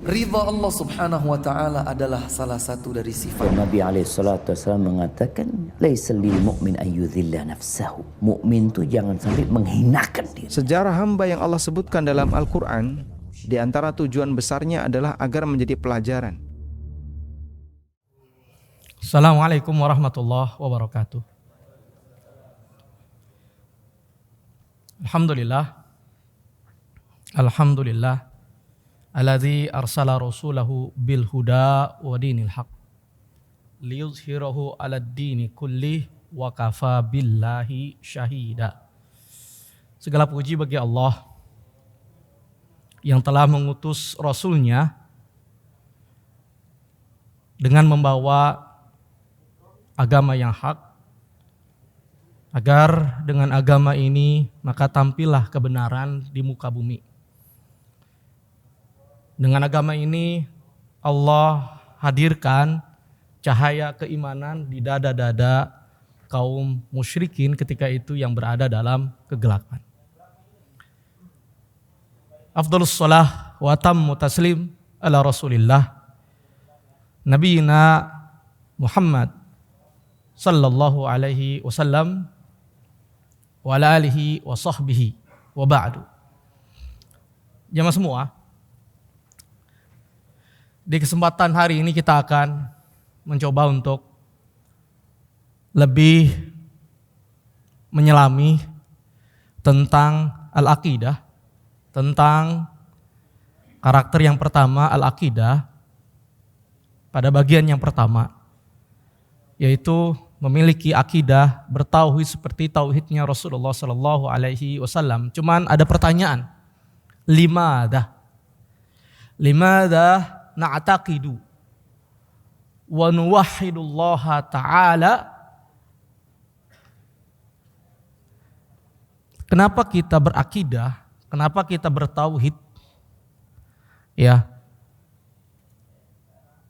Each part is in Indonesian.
Ridha Allah subhanahu wa ta'ala adalah salah satu dari sifat. Nabi SAW mengatakan, laisa lil mu'min ayyudhilla nafsahu. Mukmin itu jangan sampai menghinakan diri. Sejarah hamba yang Allah sebutkan dalam Al-Quran, di antara tujuan besarnya adalah agar menjadi pelajaran. Assalamualaikum warahmatullahi wabarakatuh. Alhamdulillah alladzi arsala rasulahu bil huda wa dinil haq liyuzhirahu 'alad dini kullih wa kafa billahi syahida. Segala puji bagi Allah yang telah mengutus rasulnya dengan membawa agama yang hak, agar dengan agama ini maka tampillah kebenaran di muka bumi. Dengan agama ini Allah hadirkan cahaya keimanan di dada-dada kaum musyrikin ketika itu yang berada dalam kegelapan. Afdhalus shalah wa atammu taslim ala Rasulillah Nabiyina Muhammad sallallahu alaihi wasallam wa ala alihi wa sahbihi wa ba'du. Jamaah semua, di kesempatan hari ini kita akan mencoba untuk lebih menyelami tentang al-aqidah, tentang karakter yang pertama al-aqidah pada bagian yang pertama, yaitu memiliki akidah bertauhid seperti tauhidnya Rasulullah Sallallahu Alaihi Wasallam. Cuman ada pertanyaan, limadha na'taqidu wa nuwahhidullaha ta'ala. Kenapa kita berakidah? Kenapa kita bertauhid? Ya,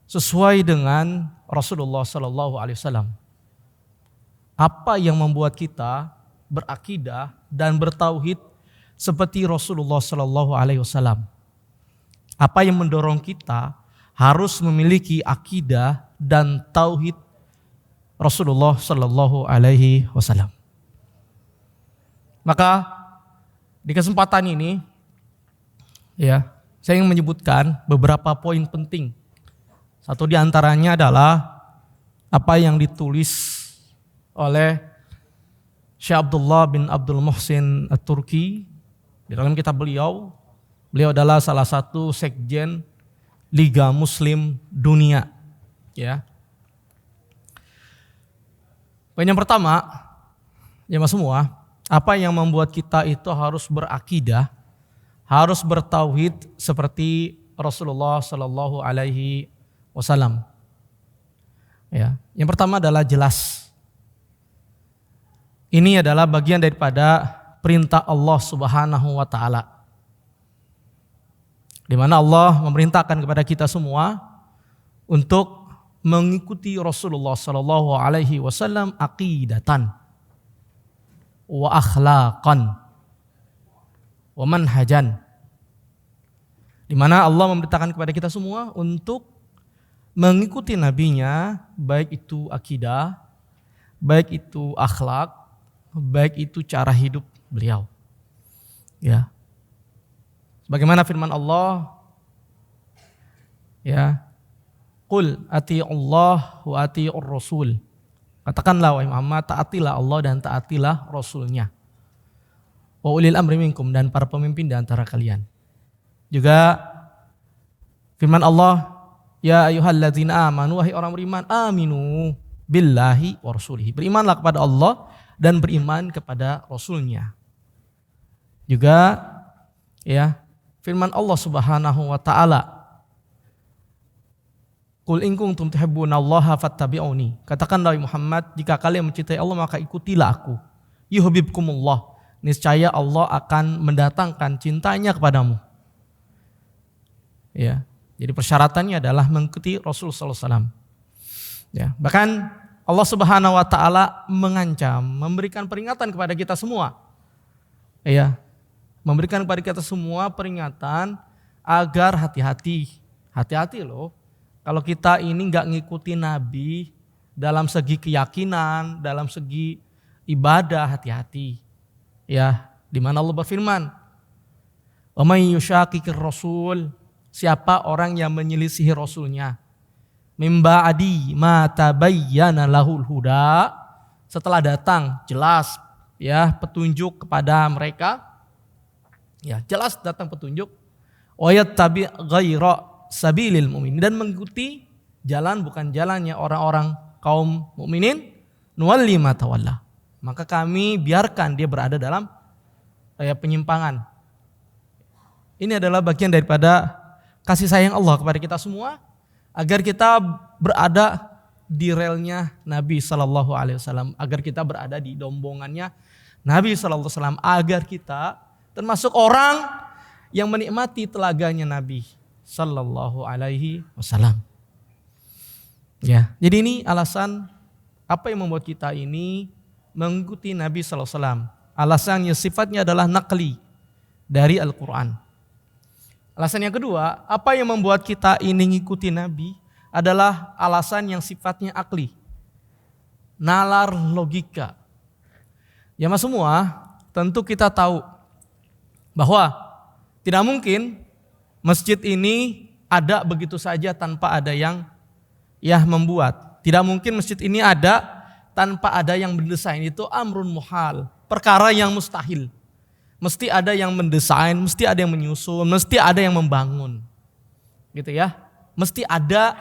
sesuai dengan Rasulullah Sallallahu Alaihi Wasallam. Apa yang membuat kita berakidah dan bertauhid seperti Rasulullah Sallallahu Alaihi Wasallam? Apa yang mendorong kita harus memiliki akidah dan tauhid Rasulullah Sallallahu Alaihi Wasallam? Maka di kesempatan ini, ya, saya ingin menyebutkan beberapa poin penting. Satu di antaranya adalah apa yang ditulis oleh Syekh Abdullah bin Abdul Muhsin At-Turki di dalam kitab beliau. Beliau adalah salah satu sekjen Liga Muslim Dunia. Ya. Poin yang pertama, jemaah semua, apa yang membuat kita itu harus berakidah, harus bertauhid seperti Rasulullah Sallallahu Alaihi Wasallam. Ya, yang pertama adalah jelas. Ini adalah bagian daripada perintah Allah Subhanahu wa taala. Di mana Allah memerintahkan kepada kita semua untuk mengikuti Rasulullah sallallahu alaihi wasallam aqidatan wa akhlaqan wa manhajan. Di mana Allah memerintahkan kepada kita semua untuk mengikuti nabinya, baik itu akidah, baik itu akhlak, baik itu cara hidup beliau. Ya. Sebagaimana firman Allah, ya, qul ati'ullah wa ati'ur rasul. Katakanlah wahai Muhammad, taatilah Allah dan taatilah Rasulnya. Wa ulil amri minkum, dan para pemimpin di antara kalian. Juga firman Allah, ya ayyuhalladzina amanu, wahai orang beriman, aminu billahi wa rasulihi. Berimanlah kepada Allah dan beriman kepada Rasulnya. Juga ya, firman Allah Subhanahu wa taala, qul in kuntum tuhibbunallaha fattabi'uni. Katakanlah Muhammad, jika kalian mencintai Allah maka ikutilah aku. Yuhibbukumullah. Niscaya Allah akan mendatangkan cintanya kepadamu. Ya. Jadi persyaratannya adalah mengikuti Rasul sallallahu alaihi wasallam. Ya, bahkan Allah Subhanahu wa taala mengancam, memberikan peringatan kepada kita semua. Ya. Memberikan kepada kita semua peringatan agar hati-hati, Hati-hati loh. Kalau kita ini nggak ngikuti Nabi dalam segi keyakinan, dalam segi ibadah, hati-hati. Ya, di mana Allah berfirman, "Wa may yushaqiqir rasul", siapa orang yang menyelisihi rasulnya, "mim ba'di ma tabayyana lahul huda", setelah datang jelas ya petunjuk kepada mereka. Ya, jelas datang petunjuk. "Wa yattabi' ghaira sabilil mu'minin", dan mengikuti jalan bukan jalannya orang-orang kaum mukminin, "nuwalli ma tawalla", maka kami biarkan dia berada dalam penyimpangan. Ini adalah bagian daripada kasih sayang Allah kepada kita semua, agar kita berada di relnya Nabi Sallallahu Alaihi Wasallam, agar kita berada di dombongannya Nabi Sallallahu Alaihi Wasallam, agar kita termasuk orang yang menikmati telaganya Nabi Sallallahu Alaihi Wasallam. Ya, jadi ini alasan apa yang membuat kita ini mengikuti Nabi Sallallahu Alaihi Wasallam. Alasannya sifatnya adalah naqli dari Al-Quran. Alasan yang kedua, apa yang membuat kita ini ngikuti Nabi adalah alasan yang sifatnya akli, nalar logika. Ya mas semua, tentu kita tahu bahwa tidak mungkin masjid ini ada begitu saja tanpa ada yang membuat. Tidak mungkin masjid ini ada tanpa ada yang mendesain. Itu amrun muhal, perkara yang mustahil. Mesti ada yang mendesain, mesti ada yang menyusun, mesti ada yang membangun. Gitu ya. Mesti ada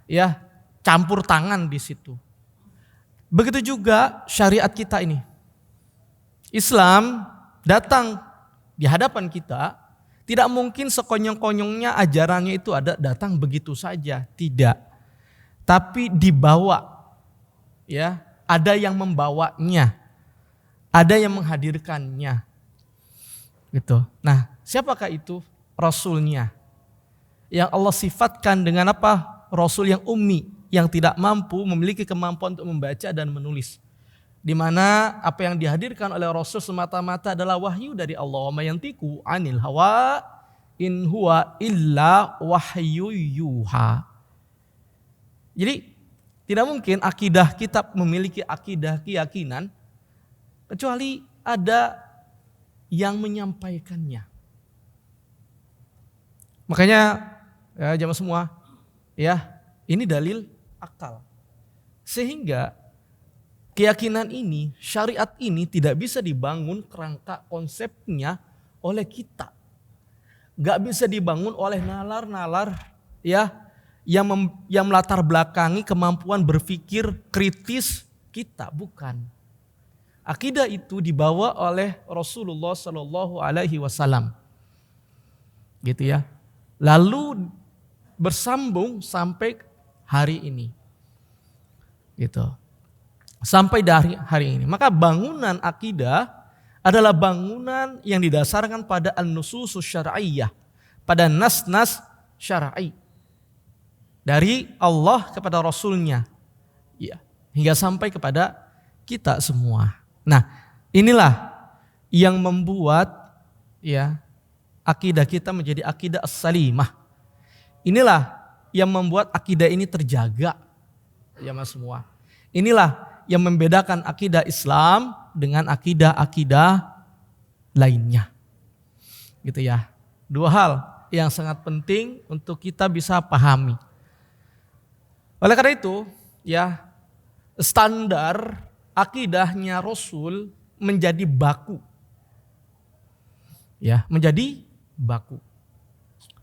ya campur tangan di situ. Begitu juga syariat kita ini. Islam datang di hadapan kita, tidak mungkin sekonyong-konyongnya ajarannya itu ada datang begitu saja, tidak. Tapi dibawa, ya, ada yang membawanya, ada yang menghadirkannya, gitu. Nah, siapakah itu? Rasulnya, yang Allah sifatkan dengan apa? Rasul yang ummi, yang tidak mampu, memiliki kemampuan untuk membaca dan menulis. Di mana apa yang dihadirkan oleh Rasul semata-mata adalah wahyu dari Allah. Wa mayantiqu 'anil hawa in huwa illa wahyu yuha. Jadi tidak mungkin akidah kita memiliki akidah keyakinan kecuali ada yang menyampaikannya. Makanya ya jamaah semua, ya ini dalil akal. Sehingga keyakinan ini, syariat ini tidak bisa dibangun kerangka konsepnya oleh kita. Gak bisa dibangun oleh nalar-nalar ya yang melatar belakangi kemampuan berpikir kritis kita, bukan. Akidah itu dibawa oleh Rasulullah Sallallahu Alaihi Wasallam, gitu ya. Lalu bersambung sampai hari ini, gitu. Sampai dari hari ini. Maka bangunan akidah adalah bangunan yang didasarkan pada an-nususus syar'iyyah, pada nas-nas syar'i dari Allah kepada Rasulnya, ya, hingga sampai kepada kita semua. Nah, inilah yang membuat ya akidah kita menjadi akidah as-salimah. Inilah yang membuat akidah ini terjaga, ya mas semua. Inilah yang membedakan akidah Islam dengan akidah-akidah lainnya. Gitu ya. Dua hal yang sangat penting untuk kita bisa pahami. Oleh karena itu, ya, standar akidahnya Rasul menjadi baku. Ya, menjadi baku.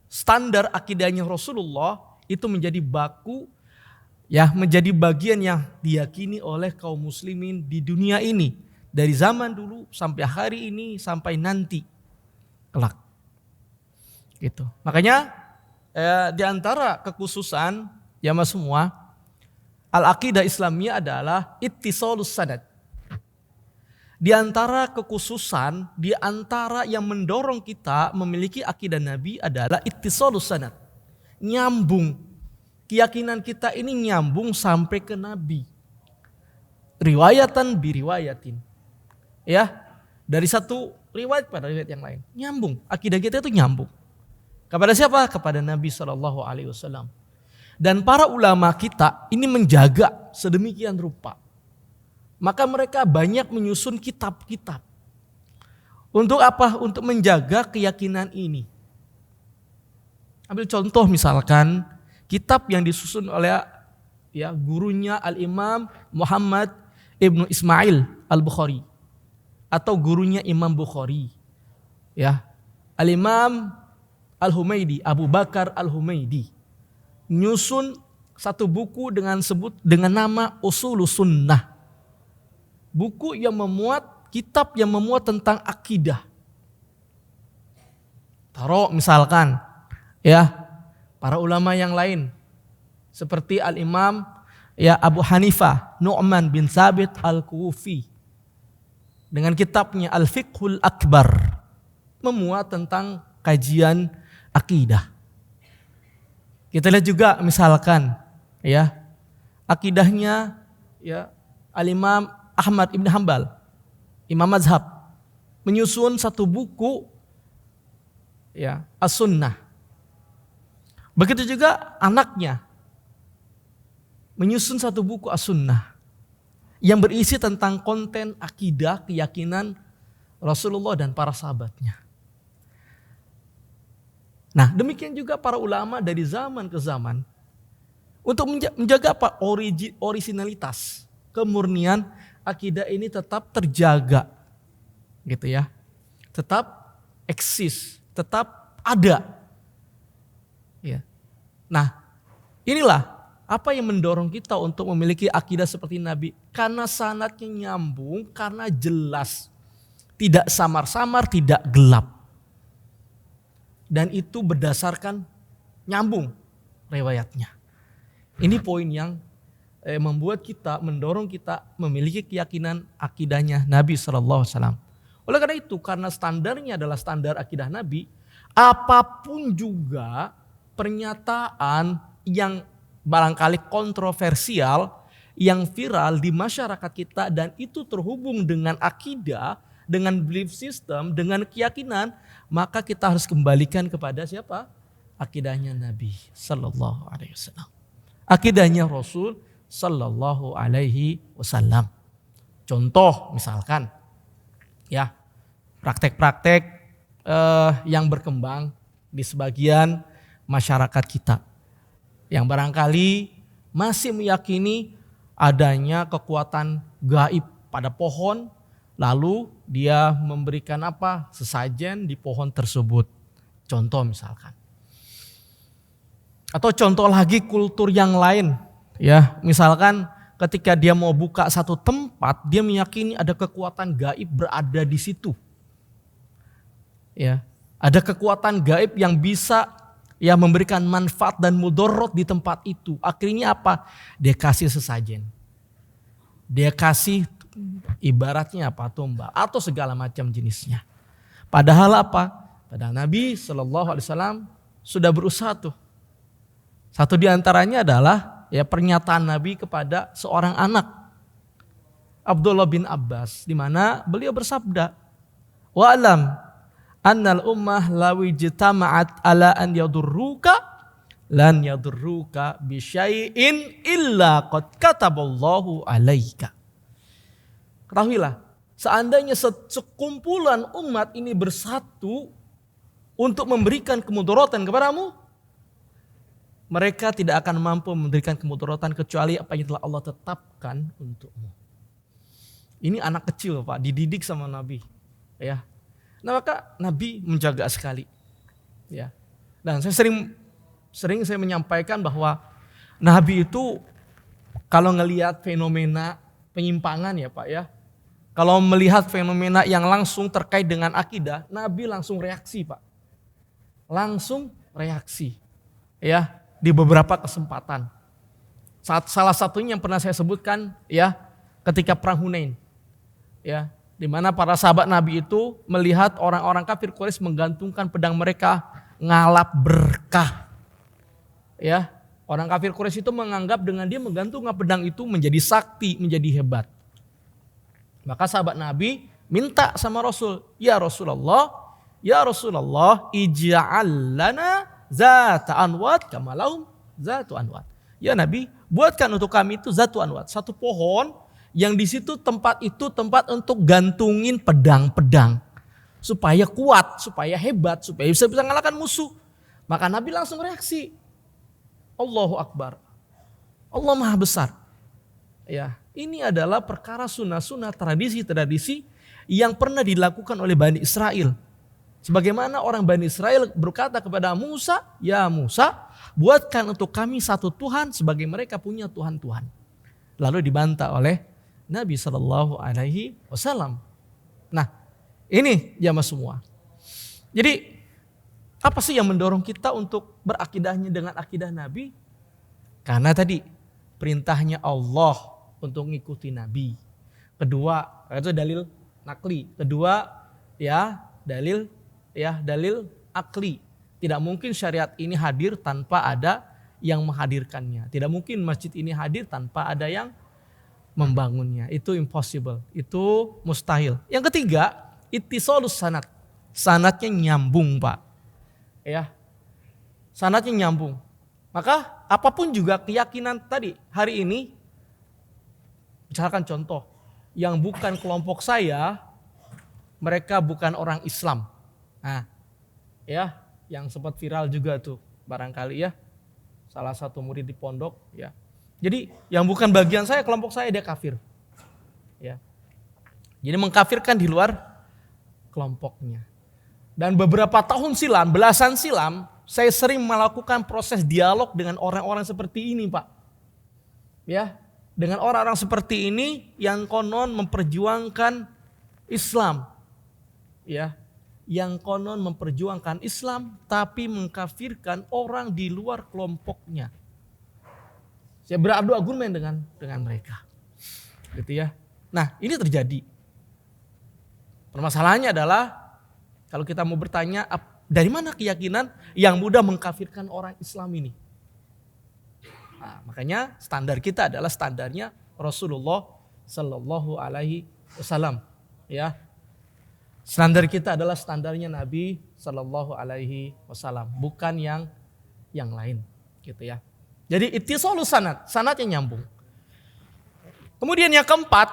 Standar akidahnya Rasulullah itu menjadi baku, ya, menjadi bagian yang diyakini oleh kaum muslimin di dunia ini dari zaman dulu sampai hari ini sampai nanti kelak. Gitu. Makanya di antara kekhususan ya mas semua, al-aqidah Islamiyah adalah ittisalus sanad. Di antara kekhususan, di antara yang mendorong kita memiliki akidah Nabi adalah ittisalus sanad. Nyambung. Keyakinan kita ini nyambung sampai ke Nabi. Riwayatan biriwayatin. Ya, dari satu riwayat pada riwayat yang lain. Nyambung. Akidah kita itu nyambung. Kepada siapa? Kepada Nabi Shallallahu Alaihi Wasallam. Dan para ulama kita ini menjaga sedemikian rupa. Maka mereka banyak menyusun kitab-kitab. Untuk apa? Untuk menjaga keyakinan ini. Ambil contoh misalkan kitab yang disusun oleh gurunya Al-Imam Muhammad Ibnu Ismail Al-Bukhari atau gurunya Imam Bukhari. Al-Imam Al-Humaidi, Abu Bakar Al-Humaidi nyusun satu buku dengan nama Ushulus Sunnah. Buku yang kitab yang memuat tentang akidah. Taruh misalkan para ulama yang lain seperti Al-Imam Abu Hanifah Nu'man bin Sabit Al-Kufi dengan kitabnya Al-Fiqhul Akbar memuat tentang kajian akidah. Kita lihat juga misalkan akidahnya Al-Imam Ahmad Ibn Hanbal, Imam Mazhab, menyusun satu buku As-Sunnah. Begitu juga anaknya menyusun satu buku As-Sunnah yang berisi tentang konten akidah, keyakinan Rasulullah dan para sahabatnya. Nah, demikian juga para ulama dari zaman ke zaman untuk menjaga originalitas, kemurnian akidah ini tetap terjaga, tetap eksis, tetap ada. Nah, inilah apa yang mendorong kita untuk memiliki akidah seperti Nabi, karena sanadnya nyambung, karena jelas, tidak samar-samar, tidak gelap. Dan itu berdasarkan nyambung riwayatnya. Ini poin yang mendorong kita memiliki keyakinan akidahnya Nabi SAW. Oleh karena itu, karena standarnya adalah standar akidah Nabi, apapun juga pernyataan yang barangkali kontroversial, yang viral di masyarakat kita dan itu terhubung dengan akidah, dengan belief system, dengan keyakinan, maka kita harus kembalikan kepada siapa? Akidahnya Nabi Sallallahu Alaihi Wasallam. Akidahnya Rasul Sallallahu Alaihi Wasallam. Contoh misalkan, praktek-praktek yang berkembang di sebagian masyarakat kita, yang barangkali masih meyakini adanya kekuatan gaib pada pohon, lalu dia memberikan sesajen di pohon tersebut. Contoh misalkan. Atau contoh lagi kultur yang lain. Misalkan ketika dia mau buka satu tempat, dia meyakini ada kekuatan gaib berada di situ. Ada kekuatan gaib yang bisa memberikan manfaat dan mudarat di tempat itu. Akhirnya apa? Dia kasih sesajen. Dia kasih ibaratnya tumbal atau segala macam jenisnya. Padahal Padahal Nabi Shallallahu Alaihi Wasallam sudah berusaha tuh. Satu di antaranya adalah pernyataan Nabi kepada seorang anak, Abdullah bin Abbas, di mana beliau bersabda, "Wa alam annal ummah lawi jitama'at ala an yadurruka lan yadurruka bi syai'in illa qad kataballahu alaika." Ketahuilah, seandainya sekumpulan umat ini bersatu untuk memberikan kemudaratan kepadamu, mereka tidak akan mampu memberikan kemudaratan kecuali apa yang telah Allah tetapkan untukmu. Ini anak kecil Pak, dididik sama Nabi. Nah maka Nabi menjaga sekali. Dan saya sering saya menyampaikan bahwa Nabi itu kalau ngelihat fenomena penyimpangan Pak kalau melihat fenomena yang langsung terkait dengan akidah, Nabi langsung reaksi Pak. Langsung reaksi. Di beberapa kesempatan. Salah satunya yang pernah saya sebutkan ketika perang Hunain. Di mana para sahabat Nabi itu melihat orang-orang kafir Quraisy menggantungkan pedang mereka ngalap berkah. Orang kafir Quraisy itu menganggap dengan dia menggantungkan pedang itu menjadi sakti, menjadi hebat. Maka sahabat Nabi minta sama Rasul, "Ya Rasulullah, ya Rasulullah, ij'al lana zata anwat kama lahum zatu anwat. Ya Nabi, buatkan untuk kami itu zatu anwat, satu pohon yang di situ tempat itu tempat untuk gantungin pedang-pedang. Supaya kuat, supaya hebat, supaya bisa mengalahkan musuh. Maka Nabi langsung reaksi. Allahu Akbar. Allah Maha Besar. Ya, ini adalah perkara sunnah-sunnah, tradisi-tradisi yang pernah dilakukan oleh Bani Israel. Sebagaimana orang Bani Israel berkata kepada Musa, ya Musa, buatkan untuk kami satu Tuhan sebagai mereka punya Tuhan-Tuhan. Lalu dibantah oleh Nabi SAW. Nah, ini jamaah semua. Jadi apa sih yang mendorong kita untuk berakidahnya dengan akidah Nabi? Karena tadi perintahnya Allah untuk mengikuti Nabi. Kedua, itu dalil nakli. Kedua, dalil akli. Tidak mungkin syariat ini hadir tanpa ada yang menghadirkannya. Tidak mungkin masjid ini hadir tanpa ada yang membangunnya. Itu impossible. Itu mustahil. Yang ketiga, ittisalus sanad. Sanadnya nyambung, Pak. Ya. Sanadnya nyambung. Maka apapun juga keyakinan tadi hari ini, misalkan contoh, yang bukan kelompok saya, mereka bukan orang Islam. Nah, ya, yang sempat viral juga tuh barangkali ya, salah satu murid di pondok, ya. Jadi yang bukan bagian saya, kelompok saya, dia kafir. Ya. Jadi mengkafirkan di luar kelompoknya. Dan beberapa tahun silam, belasan silam, saya sering melakukan proses dialog dengan orang-orang seperti ini, Pak. Ya, dengan orang-orang seperti ini yang konon memperjuangkan Islam. Ya, yang konon memperjuangkan Islam tapi mengkafirkan orang di luar kelompoknya. Saya beradu argumen dengan mereka. Gitu ya. Nah, ini terjadi. Permasalahannya adalah kalau kita mau bertanya dari mana keyakinan yang mudah mengkafirkan orang Islam ini? Nah, makanya standar kita adalah standarnya Rasulullah Sallallahu Alaihi Wasallam. Ya, standar kita adalah standarnya Nabi Sallallahu Alaihi Wasallam, bukan yang lain, gitu ya. Jadi ittisalus sanad, sanadnya nyambung. Kemudian yang keempat,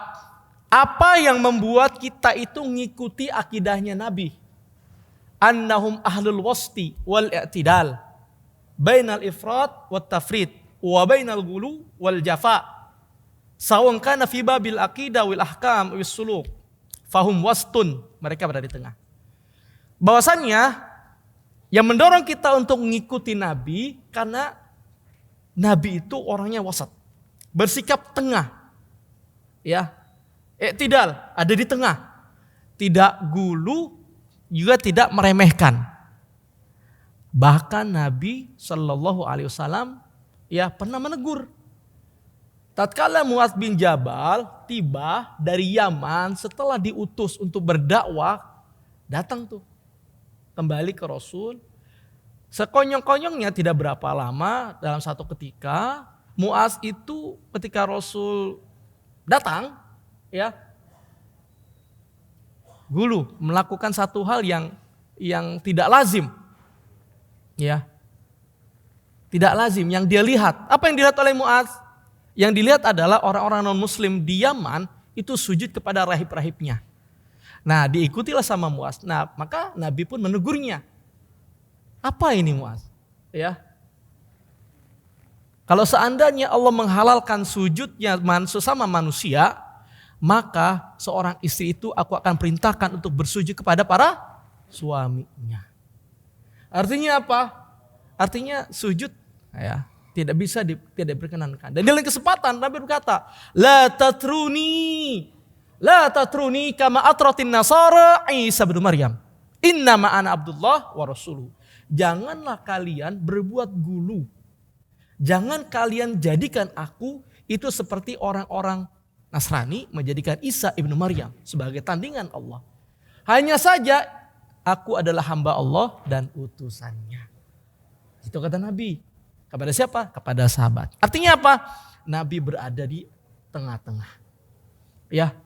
apa yang membuat kita itu ngikuti akidahnya Nabi? Annahum ahlul wasti wal i'tidal bainal ifrat wat tafrid wa bainal ghulu wal jafa. Sawan kana fi babil aqidah wal ahkam wis suluk. Fahum wastun, mereka berada di tengah. Bahwasannya yang mendorong kita untuk mengikuti Nabi karena Nabi itu orangnya wasat, bersikap tengah. Ya. I'tidal, ada di tengah. Tidak gulu, juga tidak meremehkan. Bahkan Nabi Shallallahu Alaihi Wasallam ya pernah menegur. Tatkala Mu'adz bin Jabal tiba dari Yaman setelah diutus untuk berdakwah, datang tuh kembali ke Rasul. Sekonyong-konyongnya tidak berapa lama, dalam satu ketika Mu'adz itu ketika Rasul datang, ya, gulu melakukan satu hal yang tidak lazim, ya, tidak lazim yang dia lihat. Apa yang dilihat oleh Mu'adz? Yang dilihat adalah orang-orang non-Muslim di Yaman itu sujud kepada rahib-rahibnya. Nah, diikutilah sama Mu'adz. Nah, maka Nabi pun menegurnya. Apa ini Mu'adz? Ya. Kalau seandainya Allah menghalalkan sujudnya sesama manusia, maka seorang istri itu aku akan perintahkan untuk bersujud kepada para suaminya. Artinya apa? Artinya sujud ya, tidak bisa tidak diperkenankan. Dan dalam kesempatan Nabi berkata, La tatruni kama atratin nasara Isa bin Maryam. Innama ana Abdullah wa rasuluh. Janganlah kalian berbuat gulu. Jangan kalian jadikan aku itu seperti orang-orang Nasrani menjadikan Isa ibnu Maryam sebagai tandingan Allah. Hanya saja aku adalah hamba Allah dan utusannya. Itu kata Nabi. Kepada siapa? Kepada sahabat. Artinya apa? Nabi berada di tengah-tengah. Ya.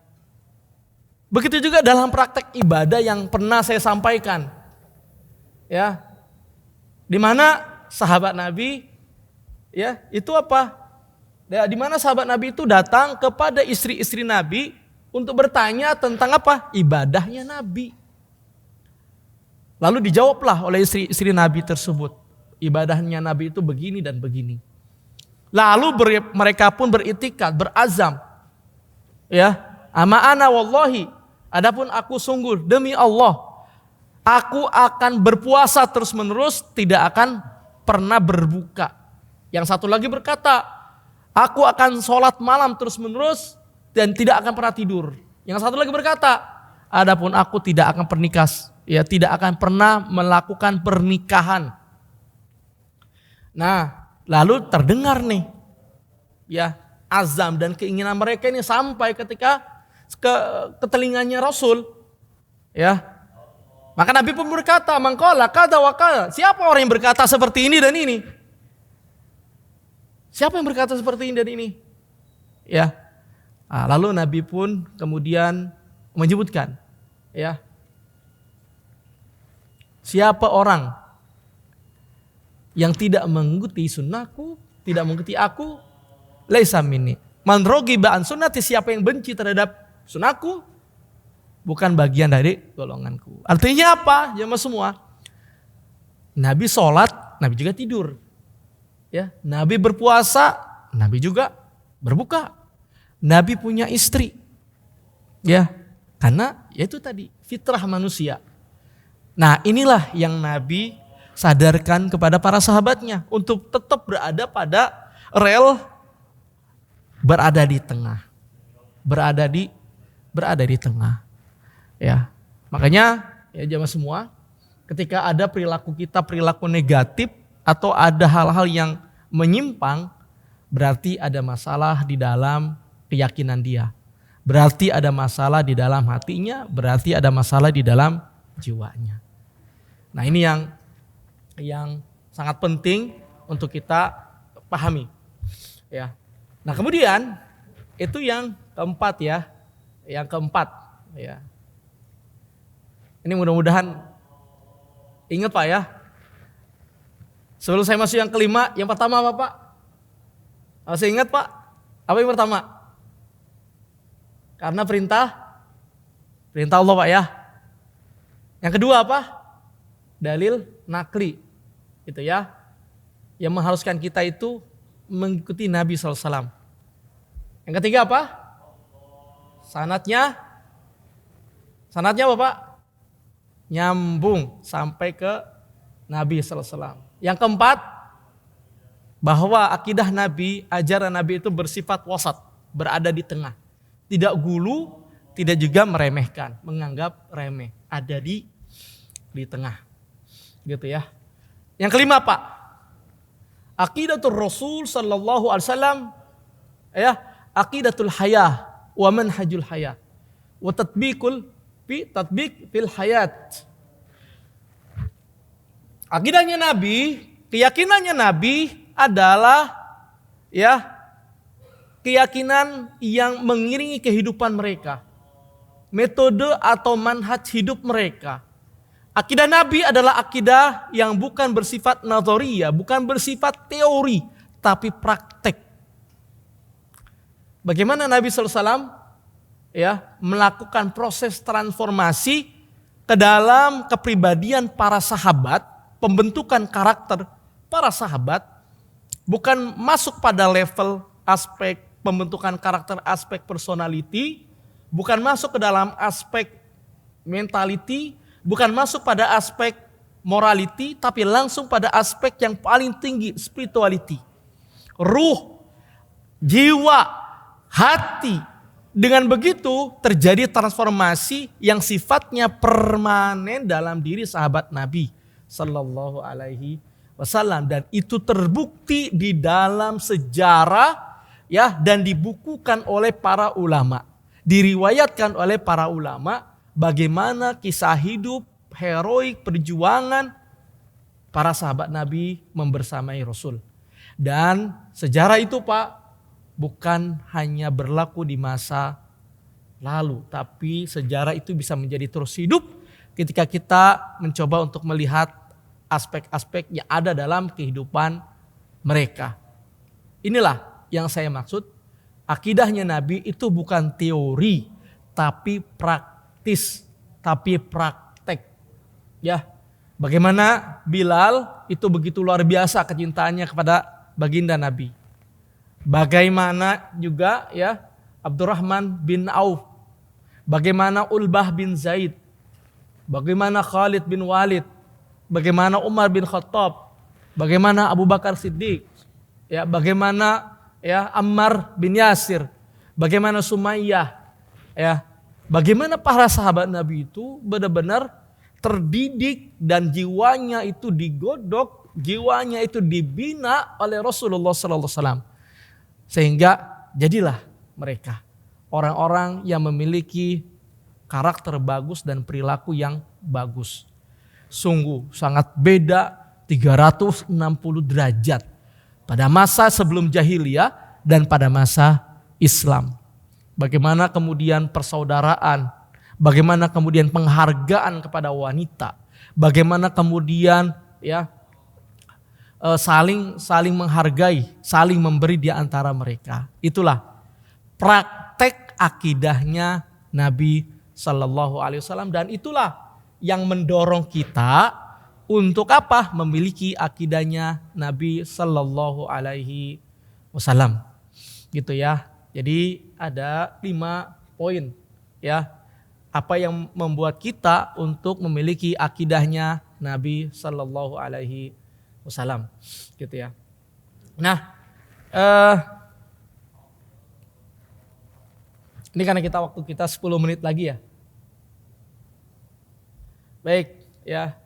Begitu juga dalam praktek ibadah yang pernah saya sampaikan. Ya. Di mana sahabat Nabi ya, itu apa? Di mana sahabat Nabi itu datang kepada istri-istri Nabi untuk bertanya tentang apa? Ibadahnya Nabi. Lalu dijawablah oleh istri-istri Nabi tersebut. Ibadahnya Nabi itu begini dan begini. Lalu mereka pun beritikad, berazam. Ya, ama ana wallahi, adapun aku sungguh demi Allah, aku akan berpuasa terus-menerus, tidak akan pernah berbuka. Yang satu lagi berkata, aku akan sholat malam terus-menerus dan tidak akan pernah tidur. Yang satu lagi berkata, adapun aku tidak akan pernikah, ya tidak akan pernah melakukan pernikahan. Nah, lalu terdengar nih, ya azam dan keinginan mereka ini sampai ketika ke telinganya Rasul, ya. Maka Nabi pun berkata, mangkola kada wa kada. Siapa orang yang berkata seperti ini dan ini? Siapa yang berkata seperti ini dan ini? Ya. Nah, lalu Nabi pun kemudian menyebutkan, ya. Siapa orang yang tidak mengikuti sunnahku, tidak mengikuti aku, laisa minni. Man raghiba an sunnati, siapa yang benci terhadap sunnahku, bukan bagian dari golonganku. Artinya apa? Jemaah semua. Nabi sholat, Nabi juga tidur. Ya, Nabi berpuasa, Nabi juga berbuka. Nabi punya istri. Ya, karena yaitu tadi fitrah manusia. Nah, inilah yang Nabi sadarkan kepada para sahabatnya untuk tetap berada pada rel, berada di tengah. Berada di tengah. Ya. Makanya ya jemaah semua, ketika ada perilaku kita perilaku negatif atau ada hal-hal yang menyimpang, berarti ada masalah di dalam keyakinan dia. Berarti ada masalah di dalam hatinya, berarti ada masalah di dalam jiwanya. Nah, ini yang sangat penting untuk kita pahami. Ya. Nah, kemudian itu yang keempat ya. Yang keempat ya. Ini mudah-mudahan ingat Pak ya. Sebelum saya masuk yang kelima, yang pertama apa Pak? Masih ingat Pak? Apa yang pertama? Karena perintah Allah Pak ya. Yang kedua apa? Dalil nakli. Itu ya. Yang mengharuskan kita itu mengikuti Nabi SAW. Yang ketiga apa? Sanatnya apa Pak? Nyambung sampai ke Nabi SAW. Yang keempat, bahwa akidah Nabi, ajaran Nabi itu bersifat wasat, berada di tengah. Tidak gulu, tidak juga meremehkan, menganggap remeh, ada di tengah. Gitu ya. Yang kelima Pak, aqidatul Rasul sallallahu alaihi wasallam, ya, aqidatul hayah wa manhajul hayah wa tatbiq fil hayat. Akidahnya Nabi, keyakinannya Nabi adalah ya keyakinan yang mengiringi kehidupan mereka. Metode atau manhaj hidup mereka. Akidah Nabi adalah akidah yang bukan bersifat nazariyah, bukan bersifat teori, tapi praktek. Bagaimana Nabi SAW ya melakukan proses transformasi ke dalam kepribadian para sahabat, pembentukan karakter para sahabat, bukan masuk pada level aspek pembentukan karakter, aspek personality, bukan masuk ke dalam aspek mentality, bukan masuk pada aspek morality, tapi langsung pada aspek yang paling tinggi, spirituality. Ruh, jiwa, hati. Dengan begitu terjadi transformasi yang sifatnya permanen dalam diri sahabat Nabi Sallallahu Alaihi Wasallam. Dan itu terbukti di dalam sejarah ya, dan dibukukan oleh para ulama. Diriwayatkan oleh para ulama bagaimana kisah hidup, heroik, perjuangan para sahabat Nabi membersamai Rasul. Dan sejarah itu Pak, bukan hanya berlaku di masa lalu, tapi sejarah itu bisa menjadi terus hidup ketika kita mencoba untuk melihat aspek-aspek yang ada dalam kehidupan mereka. Inilah yang saya maksud, akidahnya Nabi itu bukan teori, tapi praktis, tapi praktek. Ya, bagaimana Bilal itu begitu luar biasa kecintaannya kepada baginda Nabi. Bagaimana juga ya Abdurrahman bin Auf, bagaimana Ulbah bin Zaid, bagaimana Khalid bin Walid, bagaimana Umar bin Khattab, bagaimana Abu Bakar Siddiq, ya bagaimana ya Ammar bin Yasir, bagaimana Sumayyah, ya bagaimana para sahabat Nabi itu benar-benar terdidik dan jiwanya itu digodok, jiwanya itu dibina oleh Rasulullah SAW. Sehingga jadilah mereka orang-orang yang memiliki karakter bagus dan perilaku yang bagus. Sungguh sangat beda 360 derajat pada masa sebelum jahiliyah dan pada masa Islam. Bagaimana kemudian persaudaraan, bagaimana kemudian penghargaan kepada wanita, bagaimana kemudian ya saling menghargai, saling memberi di antara mereka. Itulah praktek akidahnya Nabi Sallallahu Alaihi Wasallam, dan itulah yang mendorong kita untuk apa? Memiliki akidahnya Nabi Sallallahu Alaihi Wasallam, gitu ya. Jadi ada 5 poin ya. Apa yang membuat kita untuk memiliki akidahnya Nabi Sallallahu Alaihi Wasallam, gitu ya. Nah, ini karena waktu kita 10 menit lagi ya. Baik, ya.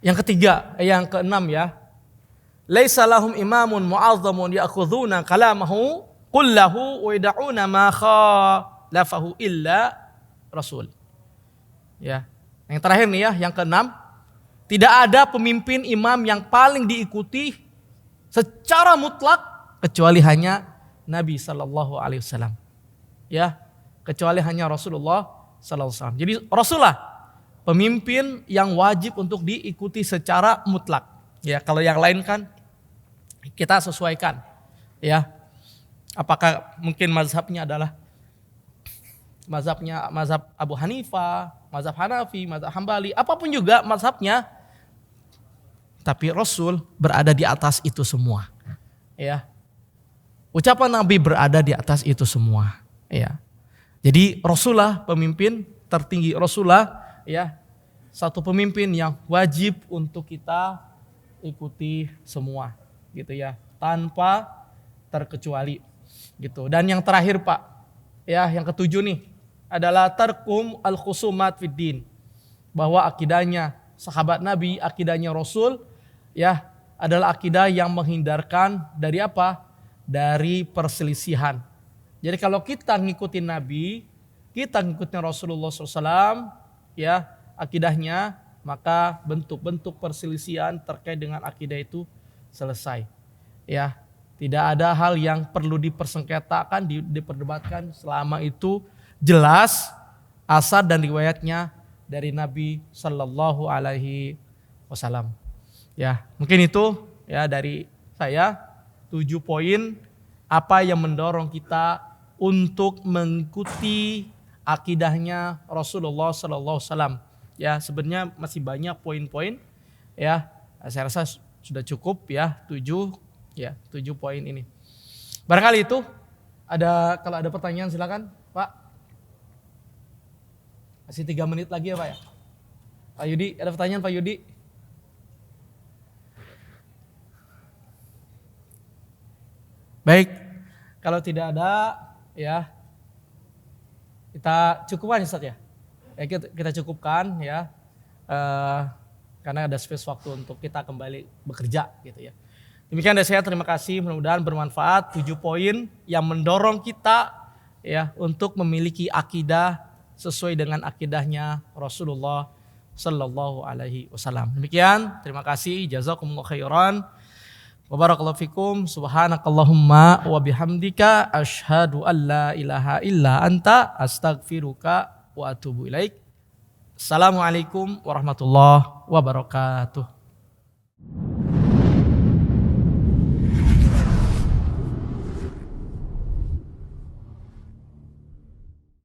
Yang ketiga, yang keenam ya. Laisa lahum imamun mu'azzamun ya'khudhuna kalamahu kullahu wa yad'una ma khalafahu illa rasul. Ya. Yang terakhir nih ya, yang keenam. Tidak ada pemimpin imam yang paling diikuti secara mutlak kecuali hanya Nabi Sallallahu Alaihi Wasallam. Ya, kecuali hanya Rasulullah Sallallahu Alaihi Wasallam. Jadi Rasulullah pemimpin yang wajib untuk diikuti secara mutlak. Ya, kalau yang lain kan kita sesuaikan. Ya, apakah mungkin mazhabnya adalah mazhab Abu Hanifah, mazhab Hanafi, mazhab Hambali, apapun juga mazhabnya. Tapi Rasul berada di atas itu semua. Ya. Ucapan Nabi berada di atas itu semua. Ya. Jadi Rasulullah pemimpin tertinggi, Rasulullah ya satu pemimpin yang wajib untuk kita ikuti semua, gitu ya, tanpa terkecuali, gitu. Dan yang terakhir Pak, ya yang ketujuh nih adalah tarkum al-khusumat fid din, bahwa akidahnya sahabat Nabi, akidahnya Rasul ya adalah akidah yang menghindarkan dari apa? Dari perselisihan. Jadi kalau kita ngikutin Nabi, kita ngikutin Rasulullah SAW, ya akidahnya, maka bentuk-bentuk perselisihan terkait dengan akidah itu selesai. Ya, tidak ada hal yang perlu dipersengketakan, diperdebatkan selama itu jelas asar dan riwayatnya dari Nabi Sallallahu Alaihi Wasallam. Ya, mungkin itu ya dari saya 7 poin apa yang mendorong kita untuk mengikuti akidahnya Rasulullah Sallallahu Alaihi Wasallam. Ya, sebenarnya masih banyak poin-poin. Ya, saya rasa sudah cukup ya 7 poin ini. Barangkali itu kalau ada pertanyaan silakan Pak. Masih 3 menit lagi ya Pak ya. Pak Yudi, ada pertanyaan Pak Yudi? Baik, kalau tidak ada ya kita cukupkan Ustaz ya. Kita cukupkan ya karena ada space waktu untuk kita kembali bekerja gitu ya. Demikian dari saya, terima kasih, mudah-mudahan bermanfaat 7 poin yang mendorong kita ya untuk memiliki akidah sesuai dengan akidahnya Rasulullah Sallallahu Alaihi Wasallam. Demikian, terima kasih, jazakumullah khairan. Wa barakallahu fikum, subhanakallahumma wa bihamdika asyhadu an la ilaha illa anta astaghfiruka wa atubu ilaik. Assalamualaikum warahmatullahi wabarakatuh.